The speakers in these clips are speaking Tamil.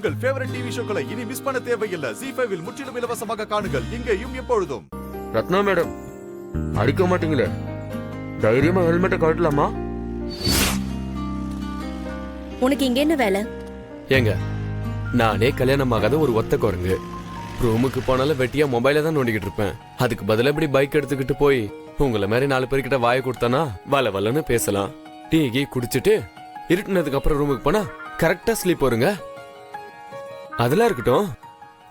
உங்கள் ஃபேவரட் டிவி ஷோக்களை இனி மிஸ் பண்ண தேவையில்லை. ZEE5 இல் முற்றிலும் இலவசமாக காணுங்கள். இங்கேயும் எப்பொழுதும். ரத்னா மேடம், அடிக்க மாட்டீங்களே, தைரியமா ஹெல்மெட்டை கட்டலாமா? உனக்கு இங்க என்ன வேலை? ஏங்க, நானே கல்யாணம் ஆகாத ஒரு ஒத்த குரங்கு. ரூமுக்கு போனாலும் வெட்டியா மொபைல தான் நோண்டிக்கிட்டு இருப்பேன். அதுக்கு பதிலா இப்படி பைக் எடுத்துக்கிட்டு போய் உங்களை மாதிரி 4 பேர்கிட்ட வாயை கொடுத்தானா வல வலன்னு பேசலாம். டீ கீ குடிச்சிட்டு இருட்டுனதுக்கு அப்புறம் ரூமுக்கு போனா கரெக்டா ஸ்லீப் வருங்க. அதெல்லாம் இருக்கட்டும்,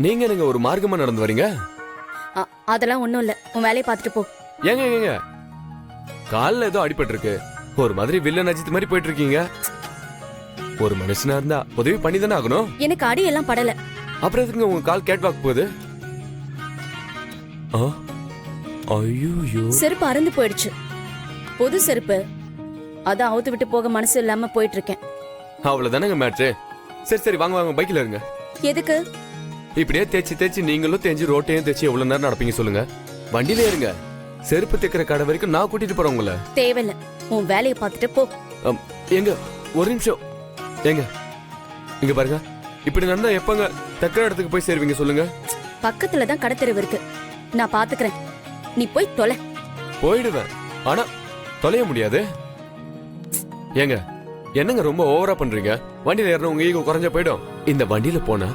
நீங்க ஒரு மார்க்கமா நடந்து வரீங்க. அதெல்லாம் ஒண்ணும் இல்ல, உன் வேலையை பார்த்துட்டு போ. ஏங்க ஏங்க, காலில் ஏதோ அடிபட்டு இருக்கு, ஒரு மாதிரி வில்லன் அஜித் மாதிரி போயிட்டு இருக்கீங்க. ஒரு மனுஷனா இருந்தா உதவி பண்ணி தானே ஆகணும். எனக்கு அடி எல்லாம் படல. அப்புறம் எதுங்க உங்க கால் கேட் வாக் போகுது? ஐயோ, செருப்பு அறுந்து போயிடுச்சு, புது செருப்பு. அதான் அவுத்து விட்டு போக மனசு இல்லாம போயிட்டு இருக்கேன். அவ்வளவுதானங்க மேட்ரு. சரி சரி, வாங்க வாங்க, பைக்ல இருங்க. எதுக்கு? இப்படியே தேய்ச்சி நீங்களும் தேய்ச்சி ரோட்டையும் தேய்ச்சி எவ்வளவு நேரம் நடப்பீங்க சொல்லுங்க? வண்டியில இருங்க, செருப்பு தைக்கிற கடை வரைக்கும் நான் கூட்டிட்டு போறேன் உங்களை. தேவையில்ல, உன் வேலையை பார்த்துட்டு போ. எங்க ஒரு நிமிஷம், எங்க இங்க பாருங்க, இப்படி நடந்தா எப்பங்க தக்கிற இடத்துக்கு போய் சேருவீங்க சொல்லுங்க? பக்கத்துல தான் கடத்தெருவு இருக்கு, நான் பாத்துக்கிறேன். நீ போய் தொலை. போயிடுவேன், ஆனா தொலைய முடியாது. ஏங்க என்னங்க ரொம்ப ஓவரா பண்றீங்க? வண்டியில ஏறின உங்க ஈகோ குறைஞ்ச போயிடும். இந்த வண்டியில போனா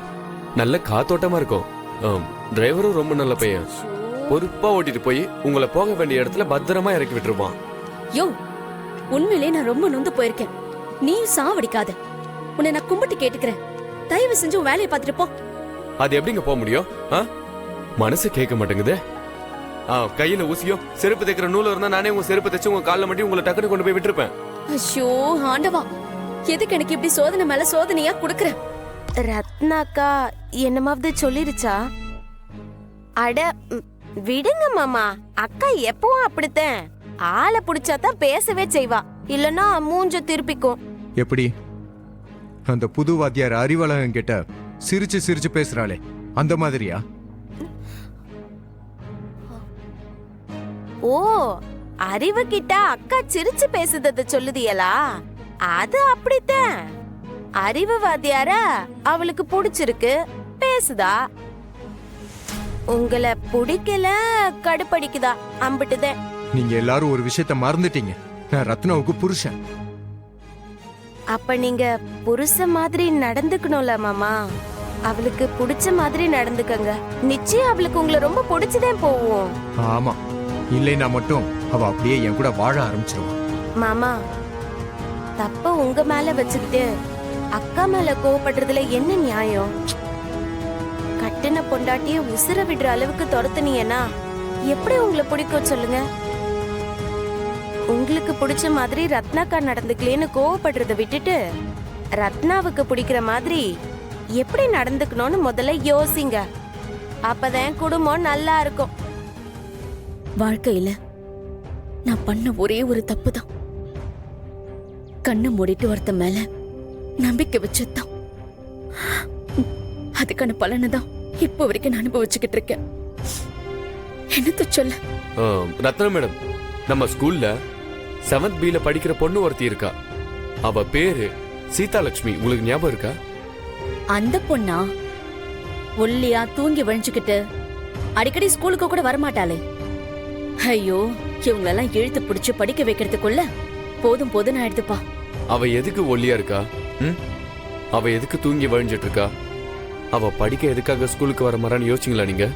நல்ல காத்தோட்டமா இருக்கும். டிரைவரும் ரொம்ப நல்ல பையன், பொறுப்பா ஓட்டிட்டு போய் உங்களை போக வேண்டிய இடத்துல பத்திரமா இறக்கி விட்டுருவான். யோ, உண்மையிலே நான் ரொம்ப நொந்து போயிருக்கேன். நீ சாவடிக்காத, உன்னை நான் கும்பிட்டு கேட்டுக்கிறேன். தயவு செஞ்சு உன் வேலையை பார்த்துட்டு போ. அது எப்படிங்க போக முடியும்? மனசு கேட்க மாட்டேங்குது. கையில ஊசியோ செருப்பு தைக்கிற நூல இருந்தா நானே உங்க செருப்பு தைச்சு உங்க காலில் மட்டும் உங்களை டக்குனு கொண்டு போய் விட்டுருப்பேன். ஐயோ ஆண்டவா, எதுக்கு எனக்கு இப்படி சோதனை மேல சோதனையா குடுக்கற? ரத்னாக்கா என்னமாவது சொல்லிருச்சா? அட விடுங்க மாமா, அக்கா எப்பவும் அப்படித்தான். ஆளை புடிச்சாதான் பேசவே செய்வா, இல்லன்னா மூஞ்ச திருப்பிக்கும். எப்படி அந்த புது வாத்தியார் அறிவழகன் கிட்ட சிரிச்சு சிரிச்சு பேசுறாளே, அந்த மாதிரியா? ஓ, அறிவு கிட்ட அக்கா சிரிச்சு பேசுறத சொல்லுதியலா? அது அப்படித்தான். அறிவு வாத்தியாரா அவளுக்கு பிடிச்சிருக்கு, பேசுதா. உங்களை பிடிக்கல, கடுப்படிக்குதா, அம்பிட்டுதான். நீங்க எல்லாரும் ஒரு விஷயத்த மறந்துட்டீங்க, நான் ரத்னாவுக்கு புருஷன். அப்ப நீங்க புருஷ மாதிரி நடந்துக்கணும்ல மாமா. அவளுக்கு பிடிச்ச மாதிரி நடந்துக்கங்க, நிச்சயம் அவளுக்கு உங்களை ரொம்ப பிடிச்சதே போவோம். ஆமா, இல்லைன்னா மட்டும் அவ அப்படியே என் கூட வாழ ஆரம்பிச்சிருவான். மாமா, தப்ப உங்க மேல வச்சுக்கிட்டு அக்கா மேல கோவப்படுறதுல என்ன நியாயம்? கட்டின பொண்டாட்டிய உசுர விடுற அளவுக்கு துரத்துனீங்கன்னா எப்படி உங்களை பிடிக்கும் சொல்லுங்க? உங்களுக்கு பிடிச்ச மாதிரி ரத்னாக்கா நடந்துக்கலேன்னு கோவப்படுறத விட்டுட்டு ரத்னாவுக்கு பிடிக்கிற மாதிரி எப்படி நடந்துக்கணும்னு முதல்ல யோசிங்க. அப்பதான் குடும்பம் நல்லா இருக்கும். வாழ்க்கையில நான் பண்ண ஒரே ஒரு தப்பு தான், கண்ணை மூடிட்டு ஒருத்த மேல நம்பிக்கை வச்சதுதான். அதுக்கான பலனை தான் இப்ப வரைக்கும் நான் அனுபவிச்சுக்கிட்டு இருக்கேன். என்னத்த சொல்ல? ரத்னா மேடம், நம்ம ஸ்கூல்ல 7th B படிக்கிற பொண்ணு ஒருத்தி இருக்கா. அவ பேரு சீதாலட்சுமி, உங்களுக்கு ஞாபகம் இருக்கா? அந்த பொண்ணா? ஒல்லியா தூங்கி வழிஞ்சுக்கிட்டு அடிக்கடி ஸ்கூலுக்கு கூட வரமாட்டாளே. ஐயோ, இவங்களெல்லாம் இழுத்து பிடிச்சு படிக்க வைக்கிறதுக்குள்ள போதும் போதும் ஆயிடுதுப்பா. அவ எதுக்கு ஒல்லியா இருக்கா? அவ எதுக்கு தூங்கி வழிஞ்சிட்டு இருக்கா? அவ படிக்க எதுக்காக ஸ்கூலுக்கு வர மாறான்னு யோசிச்சீங்களா நீங்க?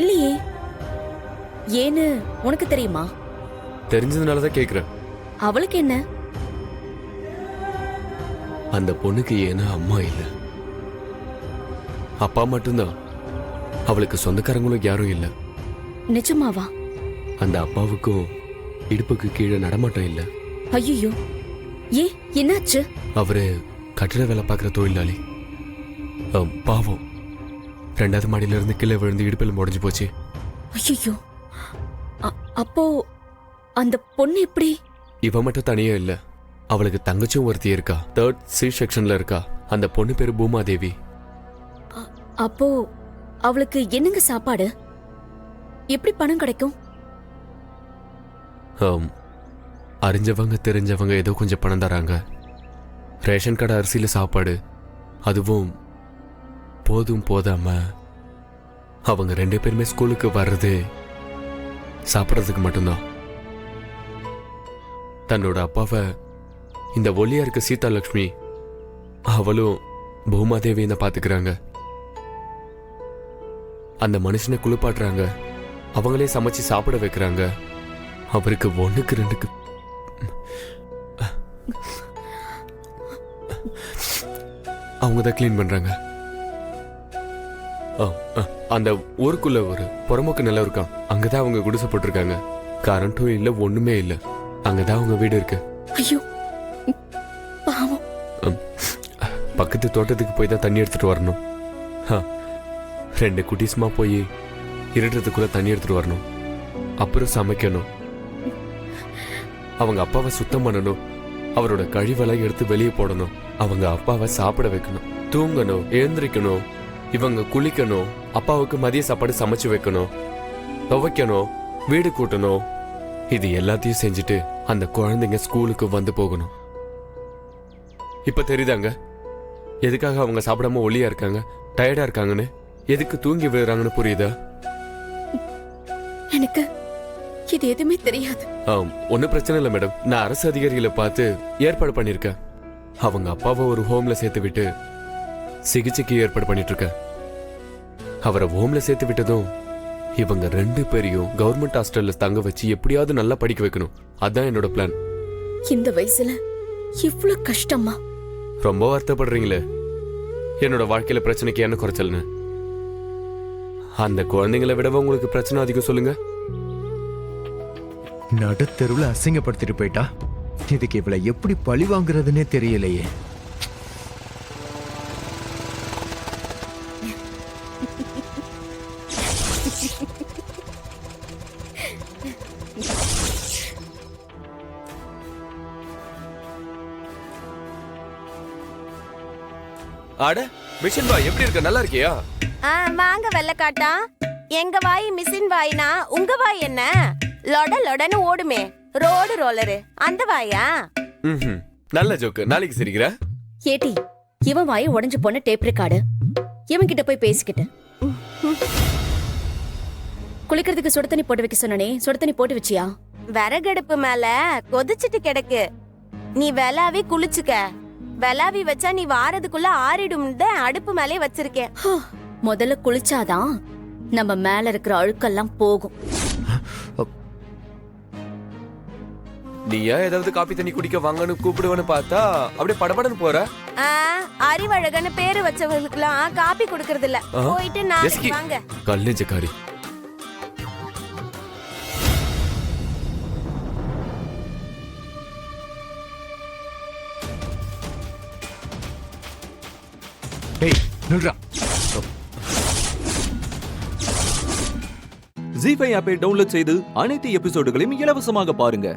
இல்லையே, ஏன்னு உனக்கு தெரியுமா? தெரிஞ்சதுனாலதான் கேக்குறேன். அவளுக்கு என்ன? அந்த பொண்ணுக்கு ஏன்னா அம்மா இல்ல, அப்பா மட்டும்தான். அவளுக்கு சொந்தக்காரங்களும் யாரும் இல்ல. நிஜமாவா? அந்த அப்பாவுக்கும் இடுப்புக்கு கீழே நடமாட்டம் இல்ல. ஐயோ, ஏன் என்னாச்சு? அவரு கட்டிட வேலை பார்க்குற தொழிலாளி. பாவம், 2வது மாடியில இருந்து கீழே விழுந்து இடுப்பில் முடிஞ்சு போச்சு. ஐயோ, அப்போ அந்த பொண்ணு எப்படி? இவ மட்டும் தனியா இல்ல, அவளுக்கு தங்கச்சும் ஒருத்தி இருக்கா. 3rd C செக்ஷன்ல இருக்கா. அந்த பொண்ணு பேரு பூமாதேவி. அப்போ அவளுக்கு என்னங்க சாப்பாடு? எப்படி பணம் கிடைக்கும்? அறிஞ்சவங்க தெரிஞ்சவங்க ஏதோ கொஞ்சம் பணம் தராங்க. ரேஷன் கடை அரிசியில சாப்பாடு, அதுவும் போதும் போதாம அவங்க 2 பேருமே ஸ்கூலுக்கு வர்றது சாப்பிட்றதுக்கு மட்டும்தான். தன்னோட அப்பாவை இந்த ஒல்லியா இருக்க சீதா லட்சுமி அவளும் பூமாதேவியை தான் பாத்துக்கிறாங்க. அந்த மனுஷனை குளிப்பாட்டுறாங்க, அவங்களே சமைச்சு சாப்பிட வைக்கிறாங்க. அவருக்கு 1க்கு 2க்கு அவங்க தான் கிளீன் பண்றாங்க. அந்த ஊருக்குள்ள ஒரு புறமுக்கு நிலம் இருக்கான், அங்கதான் அவங்க குடிசை போட்டிருக்காங்க. கரண்ட்டும் இல்ல, ஒண்ணுமே இல்ல. அங்கதான் அவங்க வீடு இருக்கு. ஐயோ பாவம். பக்கத்து தோட்டத்துக்கு போய் தான் தண்ணி எடுத்துட்டு வரணும். 2 குட்டீஸ்மா போய் இருட்டுறதுக்குள்ள தண்ணி எடுத்துட்டு வரணும். அப்புறம் சமைக்கணும். அவங்க அப்பாவை சுத்தம் பண்ணணும். அவரோட கழிவெல்லாம் எடுத்து வெளியே போடணும். அவங்க அப்பாவை சாப்பிட வைக்கணும், தூங்கணும், எழுந்திரிக்கணும். இவங்க குளிக்கணும், அப்பாவுக்கு மதிய சாப்பாடு சமைச்சு வைக்கணும், துவைக்கணும், வீடு கூட்டணும். இது எல்லாத்தையும் செஞ்சுட்டு அந்த குழந்தைங்க ஸ்கூலுக்கு வந்து போகணும். இப்ப தெரியுதாங்க எதுக்காக அவங்க சாப்பிடாம ஒல்லியா இருக்காங்க, டயர்டா இருக்காங்கன்னு, எதுக்கு தூங்கி விழுறாங்கன்னு புரியுதா? எனக்கு இது எதுவுமே தெரியாது. ஒன்னும் பிரச்சனை இல்லை மேடம். நான் அரசு அதிகாரிகளை பார்த்து ஏற்பாடு பண்ணிருக்கேன். அவங்க அப்பாவை ஒரு ஹோம்ல சேர்த்து விட்டு சிகிச்சைக்கு ஏற்பாடு பண்ணிட்டு இருக்கேன். அவரை ஹோம்ல சேர்த்து விட்டதும் இவங்க 2 பேரையும் கவர்மெண்ட் ஹாஸ்டல்ல தங்க வச்சு எப்படியாவது நல்லா படிக்க வைக்கணும். அதான் என்னோட பிளான். இந்த வயசுல இவ்ளோ கஷ்டமா? ரொம்ப வருத்தப்படுறீங்களே. என்னோட வாழ்க்கையில பிரச்சனைக்கு என்ன குறைச்சல்னு? அந்த குழந்தைங்களை விடவா உங்களுக்கு பிரச்சனை அதிகம்? சொல்லுங்க. நடுத்தெருவுல அசிங்கப்படுத்திட்டு போயிட்டா. இதுக்கு இவளை எப்படி பழி வாங்குறதுன்னே தெரியலையே. ஆட மிஷின் பாய் எப்படி இருக்க? நல்லா இருக்கியா? வாங்க வெள்ளக்காட்டா. எங்க வாய் மிஷின் வாய்னா உங்க வாய் என்ன லொட லொடன்னு ஓடுமே, ரோடு ரோலரு, அந்த வாயா? நல்ல ஜோக்கு. நாளைக்கு சிரிக்கிற? ஏட்டி, இவன் வாய் உடைஞ்சு போன டேப் ரெக்கார்டு. இவன் கிட்ட போய் பேசிக்கிட்டு குளிக்கிறதுக்கு சுடு தண்ணி போட்டு வைக்க சொன்னனே, சுடு தண்ணி போட்டு வச்சியா? விறகடுப்பு மேல கொதிச்சிட்டு கிடக்கு. நீ வெளாவி குளிச்சுக்க. வெளாவி வச்சா நீ வாரதுக்குள்ள ஆறிடும். அடுப்பு மேலே வச்சிருக்கேன். முதல்ல குளிச்சாதான் நம்ம மேல இருக்கிற அழுக்கெல்லாம் போகும். நீயா ஏதாவது காப்பி தண்ணி குடிக்க வாங்கன்னு கூப்பிடுவேன்னு பார்த்தா அப்படியே படபடன்னு போற. அறிவழகன்னு பேரு வச்சவங்களுக்குலாம் காப்பி குடுக்கறது இல்ல. போயிட்டு நாளைக்கு வாங்க. கல்லேஜக்காரி. டேய் நில்றா. ஜீ5 ஆப்பை டவுன்லோட் செய்து அனைத்து எபிசோடுகளையும் இலவசமாக பாருங்க.